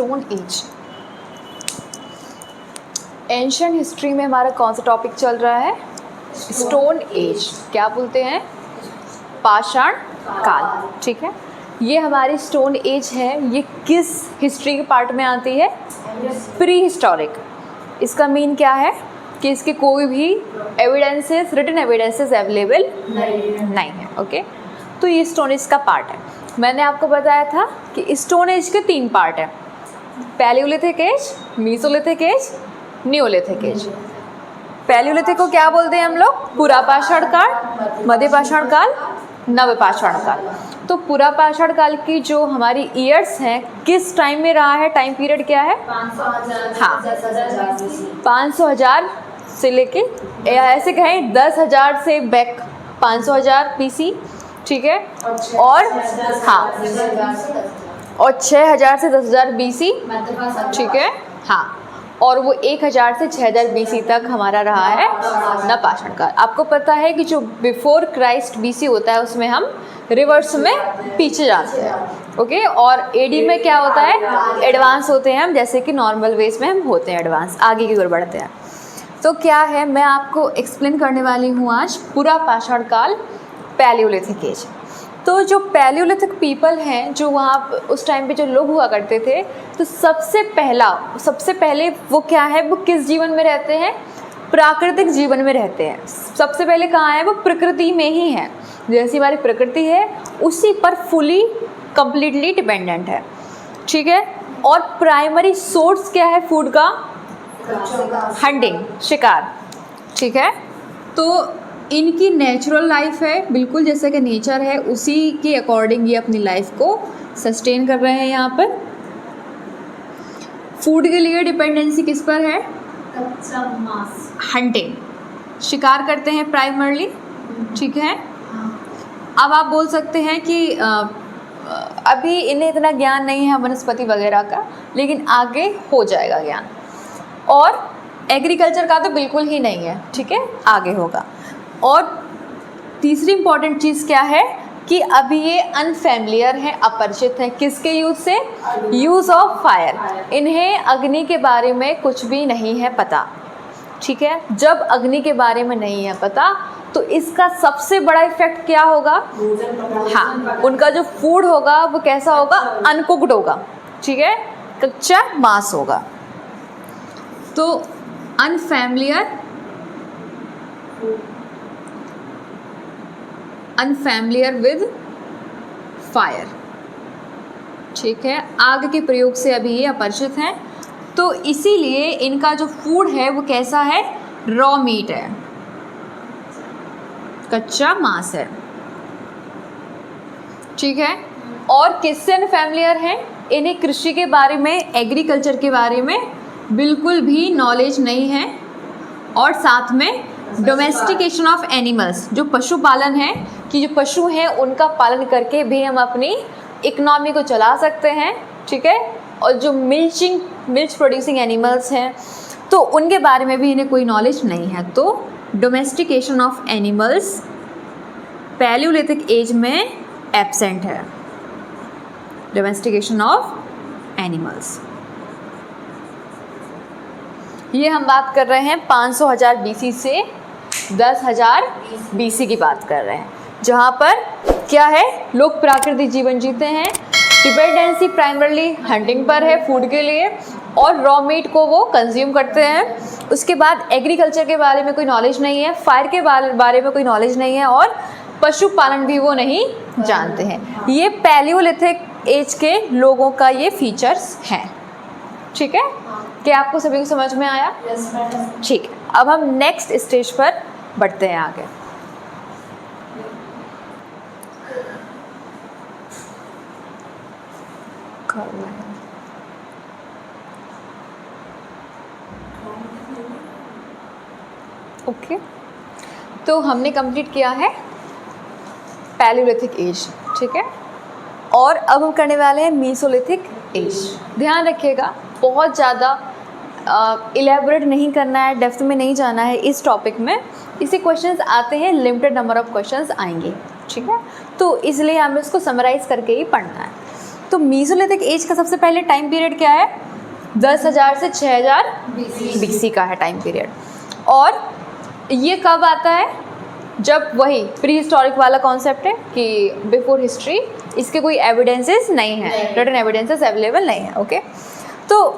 Stone age. Ancient history में हमारा कौन सा टॉपिक चल रहा है? Stone age. क्या बोलते हैं? पाषाण काल। ठीक है, ये हमारी स्टोन एज है। ये किस हिस्ट्री के पार्ट में आती है? Pre historic. इसका मीन क्या है कि इसके कोई भी एविडेंसेस, रिटन एविडेंसेस अवेलेबल नहीं है। ओके, तो ये स्टोन एज का पार्ट है। मैंने आपको बताया था कि स्टोन एज के 3 पार्ट हैं, Palaeolithic age, Mesolithic age, Neolithic age. Palaeolithic को क्या बोलते हैं हम लोग? पुरापाषाण काल, मध्यपाषाण काल, नवपाषाण काल। तो पुरापाषाण काल की जो हमारी ईयर्स हैं, किस टाइम में रहा है? टाइम पीरियड क्या है? 500,000 से लेके, ऐसे कहें 10,000 से बैक 500,000 BC। ठीक है, और हाँ, और 6,000 से 10,000 BC। ठीक है, हाँ, और वो 1,000 से 6,000 BC तक हमारा रहा है नवपाषाण काल। आपको पता है कि जो बिफोर क्राइस्ट BC होता है उसमें हम रिवर्स में पीछे जाते हैं। ओके, और AD में क्या होता है? एडवांस होते हैं हम, जैसे कि नॉर्मल वेज में हम होते हैं एडवांस, आगे की ओर बढ़ते हैं। तो क्या है, मैं आपको एक्सप्लेन करने वाली हूँ आज पुरापाषाण काल, पैलियोलिथिक एज। तो जो पैलियोलिथिक पीपल हैं, जो वहाँ उस टाइम पे जो लोग हुआ करते थे, तो सबसे पहले वो क्या है, वो किस जीवन में रहते हैं? प्राकृतिक जीवन में रहते हैं। सबसे पहले कहाँ है? वो प्रकृति में ही है। जैसी हमारी प्रकृति है उसी पर फुली कंप्लीटली डिपेंडेंट है। ठीक है, और प्राइमरी सोर्स क्या है फूड का? हंटिंग, शिकार। ठीक है, तो इनकी नेचुरल लाइफ है, बिल्कुल जैसे कि नेचर है उसी के अकॉर्डिंग ये अपनी लाइफ को सस्टेन कर रहे हैं। यहाँ पर फूड के लिए डिपेंडेंसी किस पर है? कच्चा मांस, हंटिंग, शिकार करते हैं प्राइमरली। ठीक है, अब आप बोल सकते हैं कि अभी इन्हें इतना ज्ञान नहीं है वनस्पति वगैरह का, लेकिन आगे हो जाएगा ज्ञान। और एग्रीकल्चर का तो बिल्कुल ही नहीं है। ठीक है, आगे होगा। और तीसरी इंपॉर्टेंट चीज़ क्या है कि अभी ये अनफैमिलियर हैं, अपरिचित हैं। किसके यूज़ से? Use of fire. इन्हें अग्नि के बारे में कुछ भी नहीं है पता। ठीक है, जब अग्नि के बारे में नहीं है पता तो इसका सबसे बड़ा इफेक्ट क्या होगा? हाँ, उनका जो फूड होगा वो कैसा होगा? अनकुक्ड होगा। ठीक है, कच्चा मांस होगा। तो अनफैमिलियर विद फायर। ठीक है, आग के प्रयोग से अभी ये अपरिचित हैं, तो इसीलिए इनका जो फूड है वो कैसा है? रॉ मीट है, कच्चा मांस है। ठीक है, और किससे अनफैमिलियर हैं? इन्हें कृषि के बारे में, एग्रीकल्चर के बारे में बिल्कुल भी नॉलेज नहीं है। और साथ में डोमेस्टिकेशन ऑफ एनिमल्स, जो पशुपालन है, कि जो पशु हैं उनका पालन करके भी हम अपनी इकोनॉमी को चला सकते हैं। ठीक है, और जो मिल्च प्रोड्यूसिंग एनिमल्स हैं तो उनके बारे में भी इन्हें कोई नॉलेज नहीं है। तो domestication of animals Palaeolithic age में एब्सेंट है। डोमेस्टिकेशन ऑफ एनिमल्स, ये हम बात कर रहे हैं 500,000 BC से 10,000 BC की बात कर रहे हैं, जहाँ पर क्या है? लोग प्राकृतिक जीवन जीते हैं। डिपेंडेंसी प्राइमरली हंटिंग पर है फूड के लिए, और रॉ मीट को वो कंज्यूम करते हैं। उसके बाद एग्रीकल्चर के बारे में कोई नॉलेज नहीं है, फायर के बारे में कोई नॉलेज नहीं है, और पशुपालन भी वो नहीं जानते हैं। ये पैलियोलिथिक एज के लोगों का ये फीचर्स हैं। ठीक है, क्या आपको सभी को समझ में आया? ठीक है, अब हम नेक्स्ट स्टेज पर बढ़ते हैं आगे। ओके, तो हमने कंप्लीट किया है पैलियोलिथिक एज। ठीक है, और अब हम करने वाले हैं मीसोलिथिक एज। ध्यान रखिएगा, बहुत ज़्यादा इलेबोरेट नहीं करना है, डेप्थ में नहीं जाना है इस टॉपिक में। इसे क्वेश्चंस आते हैं, लिमिटेड नंबर ऑफ क्वेश्चंस आएंगे। ठीक है, तो इसलिए हमें इसको समराइज़ करके ही पढ़ना है। तो मीसोलिथिक एज का सबसे पहले टाइम पीरियड क्या है? 10,000 से 6,000 BC का है टाइम पीरियड। और ये कब आता है? जब वही प्री हिस्टोरिक वाला कॉन्सेप्ट है कि बिफोर हिस्ट्री इसके कोई एविडेंसेस नहीं है, रिटन एविडेंसेस अवेलेबल नहीं है। ओके, तो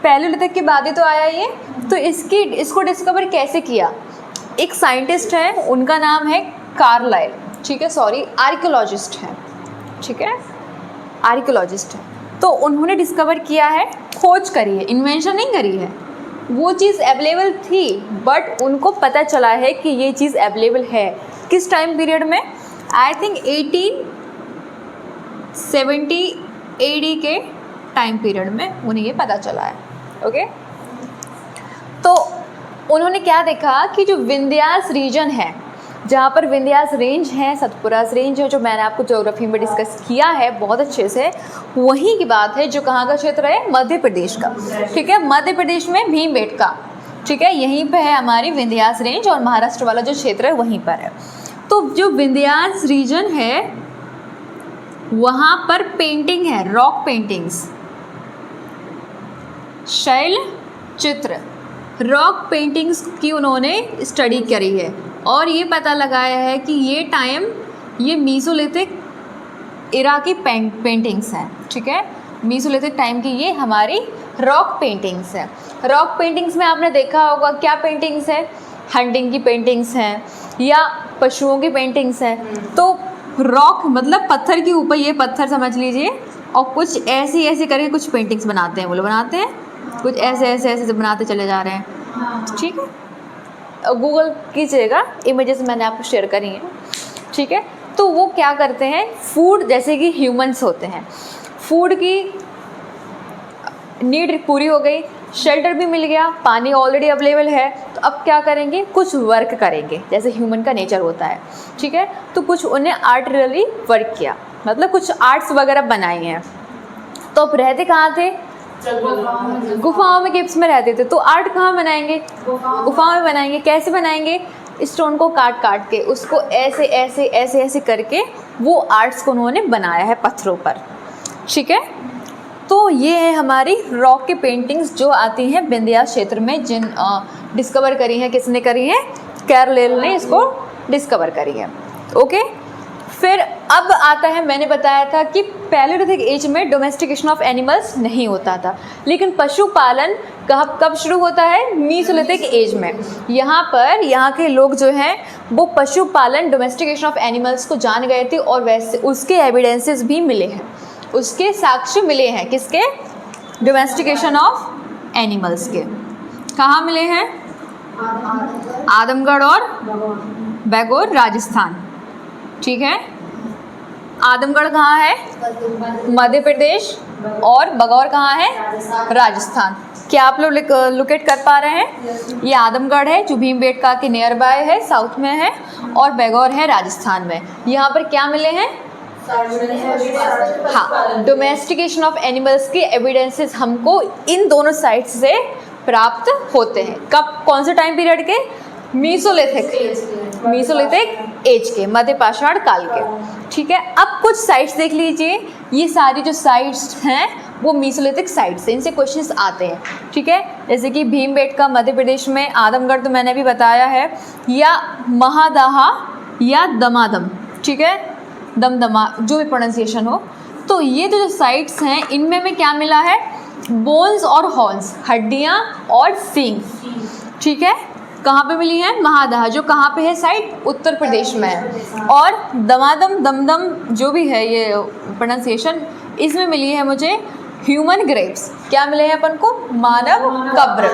पैलियोलिथिक के बाद ही तो आया ये। तो इसको डिस्कवर कैसे किया? एक साइंटिस्ट है, उनका नाम है कार्लाइल, ठीक है, सॉरी आर्कियोलॉजिस्ट है, ठीक है, आर्कियोलॉजिस्ट है। तो उन्होंने डिस्कवर किया है, खोज करी है, इन्वेंशन नहीं करी है, वो चीज़ अवेलेबल थी बट उनको पता चला है कि ये चीज़ अवेलेबल है। किस टाइम पीरियड में? आई थिंक 1870 AD के टाइम पीरियड में उन्हें ये पता चला है। ओके, तो उन्होंने क्या देखा कि जो विंध्यास रीजन है, जहाँ पर विंध्यास रेंज है, सतपुरास रेंज है, जो मैंने आपको ज्योग्राफी में डिस्कस किया है बहुत अच्छे से, वहीं की बात है। जो कहाँ का क्षेत्र है? मध्य प्रदेश का, ठीक है, मध्य प्रदेश में भीमबेटका, ठीक है, यहीं पे है हमारी विंध्यास रेंज, और महाराष्ट्र वाला जो क्षेत्र है वहीं पर है। तो जो विंध्यास रीजन है वहाँ पर पेंटिंग है, रॉक पेंटिंग्स, शैल चित्र, रॉक पेंटिंग्स की उन्होंने स्टडी करी है और ये पता लगाया है कि ये टाइम, ये मीसोलिथिक इरा की पेंटिंग्स हैं, ठीक है, मीसोलिथिक टाइम की ये हमारी रॉक पेंटिंग्स हैं। रॉक पेंटिंग्स में आपने देखा होगा क्या पेंटिंग्स है? हंटिंग की पेंटिंग्स हैं या पशुओं की पेंटिंग्स हैं। तो रॉक मतलब पत्थर के ऊपर, ये पत्थर समझ लीजिए, और कुछ ऐसी ऐसी करके कुछ पेंटिंग्स बनाते हैं, वो लोग बनाते हैं, कुछ ऐसे ऐसे ऐसे बनाते चले जा रहे हैं, ठीक है, गूगल कीजिएगा, इमेजेस मैंने आपको शेयर करी हैं, ठीक है। तो वो क्या करते हैं, फूड, जैसे कि ह्यूमंस होते हैं, फूड की नीड पूरी हो गई, शेल्टर भी मिल गया, पानी ऑलरेडी अवेलेबल है, तो अब क्या करेंगे? कुछ वर्क करेंगे, जैसे ह्यूमन का नेचर होता है, ठीक है। तो कुछ उन्हें आर्टिलरी वर्क किया, मतलब कुछ आर्ट्स वगैरह बनाए हैं। तो अब रहते कहाँ थे? गुफाओं में, केव्स में रहते थे। तो आर्ट कहाँ बनाएंगे? गुफाओं में बनाएंगे। कैसे बनाएंगे? स्टोन को काट काट के, उसको ऐसे ऐसे ऐसे ऐसे करके वो आर्ट्स को उन्होंने बनाया है पत्थरों पर, ठीक है। तो ये है हमारी रॉक की पेंटिंग्स जो आती हैं विंध्यास क्षेत्र में, जिन डिस्कवर करी हैं, किसने करी हैं? कार्लाइल ने इसको डिस्कवर करी है। ओके, फिर अब आता है, मैंने बताया था कि पैलियोलिथिक एज में डोमेस्टिकेशन ऑफ एनिमल्स नहीं होता था, लेकिन पशुपालन कब शुरू होता है? मीसोलिथिक एज में। यहाँ के लोग जो हैं वो पशुपालन, डोमेस्टिकेशन ऑफ एनिमल्स को जान गए थे, और वैसे उसके एविडेंसेस भी मिले हैं, उसके साक्ष्य मिले हैं। किसके? डोमेस्टिकेशन ऑफ एनिमल्स के। कहाँ मिले हैं? आदमगढ़ और बैगोर, राजस्थान, ठीक है। आदमगढ़ कहाँ है? मध्य प्रदेश, और बगौर कहाँ है? राजस्थान। क्या आप लोग लोकेट कर पा रहे हैं? ये आदमगढ़ है जो भीमबेटका के नियर बाय है, साउथ में है, और बैगौर है राजस्थान में। यहाँ पर क्या मिले हैं? हाँ, डोमेस्टिकेशन ऑफ एनिमल्स के एविडेंसेस हमको इन दोनों साइट्स से प्राप्त होते हैं। कब? कौन से टाइम पीरियड के? मीसोलिथिक एज के, मध्य पाषाण काल के, ठीक है। अब कुछ साइट्स देख लीजिए, ये सारी जो साइट्स हैं वो मीसोलिथिक साइट्स हैं, इनसे क्वेश्चंस आते हैं, ठीक है। जैसे कि भीमबेटका मध्य प्रदेश में, आदमगढ़ तो मैंने अभी बताया है, या महादाहा या दमादम, ठीक है, दमदमा, जो भी प्रोनाउंसिएशन हो। तो ये जो साइट्स हैं इनमें में क्या मिला है? बोन्स और हॉर्न्स, हड्डियाँ और सींग, ठीक है। कहाँ पे मिली है? महादाहा, जो कहाँ पे है साइट? उत्तर प्रदेश में है। और दमादम, दमदम, जो भी है ये प्रोनाउंसिएशन, इसमें मिली है मुझे ह्यूमन ग्रेव्स। क्या मिले हैं अपन को? मानव कब्र।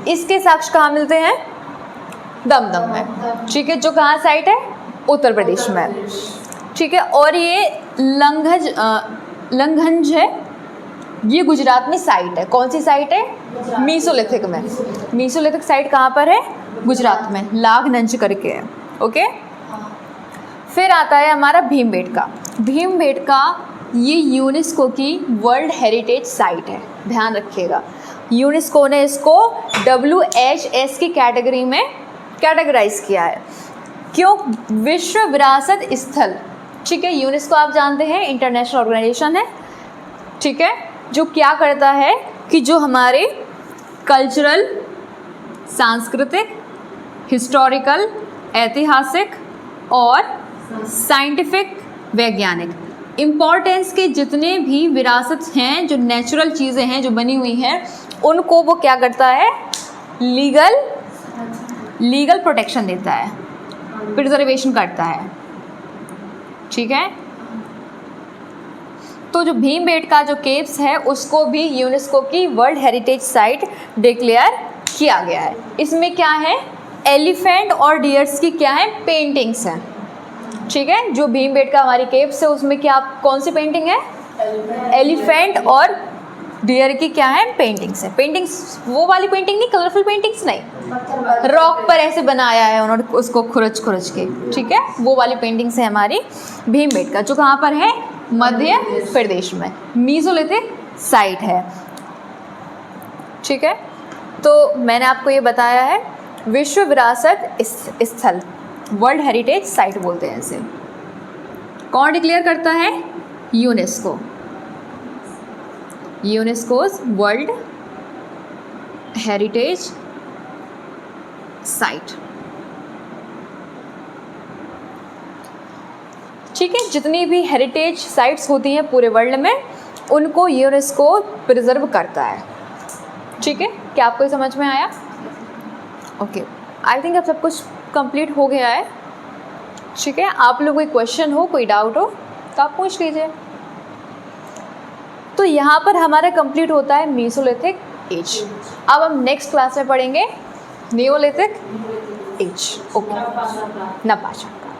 इसके साक्ष्य कहाँ मिलते हैं? दमदम में, ठीक है, जो कहाँ साइट है? उत्तर प्रदेश में, ठीक है। और ये लंघंज है, ये गुजरात में साइट है। कौन सी साइट है? मीसोलिथिक में। मीसोलिथिक साइट कहाँ पर है? गुजरात में, लाघनंज करके है। ओके, फिर आता है हमारा भीमबेटका। भीमबेटका ये यूनेस्को की वर्ल्ड हेरिटेज साइट है, ध्यान रखिएगा। यूनेस्को ने इसको WHS की कैटेगरी में कैटेगराइज किया है। क्यों? विश्व विरासत स्थल, ठीक है। यूनेस्को आप जानते हैं इंटरनेशनल ऑर्गेनाइजेशन है, ठीक है, जो क्या करता है कि जो हमारे कल्चरल, सांस्कृतिक, हिस्टोरिकल, ऐतिहासिक और साइंटिफिक, वैज्ञानिक इम्पॉर्टेंस के जितने भी विरासत हैं, जो नेचुरल चीज़ें हैं जो बनी हुई हैं, उनको वो क्या करता है, लीगल प्रोटेक्शन देता है, प्रिजर्वेशन करता है। ठीक है, तो जो भीमबेटका जो केव्स है उसको भी यूनेस्को की वर्ल्ड हेरिटेज साइट डिक्लेयर किया गया है। इसमें क्या है, एलिफेंट और डियर्स की क्या है, पेंटिंग्स हैं। ठीक है, जो भीमबेटका हमारी केव्स है उसमें क्या, कौन सी पेंटिंग है, एलिफेंट और डियर की क्या है, पेंटिंग्स है। पेंटिंग्स वो वाली पेंटिंग नहीं, कलरफुल पेंटिंग्स नहीं, रॉक पर ऐसे बनाया है उन्होंने उसको खुरच के। ठीक है, वो वाली पेंटिंग्स है हमारी भीमबेटका, जो कहाँ पर है, मध्य प्रदेश में, मीसोलिथिक साइट है। ठीक है, तो मैंने आपको ये बताया है विश्व विरासत स्थल, वर्ल्ड हेरिटेज साइट बोलते हैं इसे। कौन डिक्लेयर करता है, UNESCO, UNESCO's world heritage site. ठीक है, जितनी भी हेरिटेज साइट्स होती हैं पूरे वर्ल्ड में उनको यूनेस्को प्रिजर्व करता है। ठीक है, क्या आपको ये समझ में आया? ओके, आई थिंक अब सब कुछ कंप्लीट हो गया है। ठीक है, आप लोग कोई क्वेश्चन हो, कोई डाउट हो तो आप पूछ लीजिए। तो यहाँ पर हमारा कंप्लीट होता है मीसोलिथिक एज। अब हम नेक्स्ट क्लास में पढ़ेंगे नियोलिथिक एज। ओके, नपाषाण काल।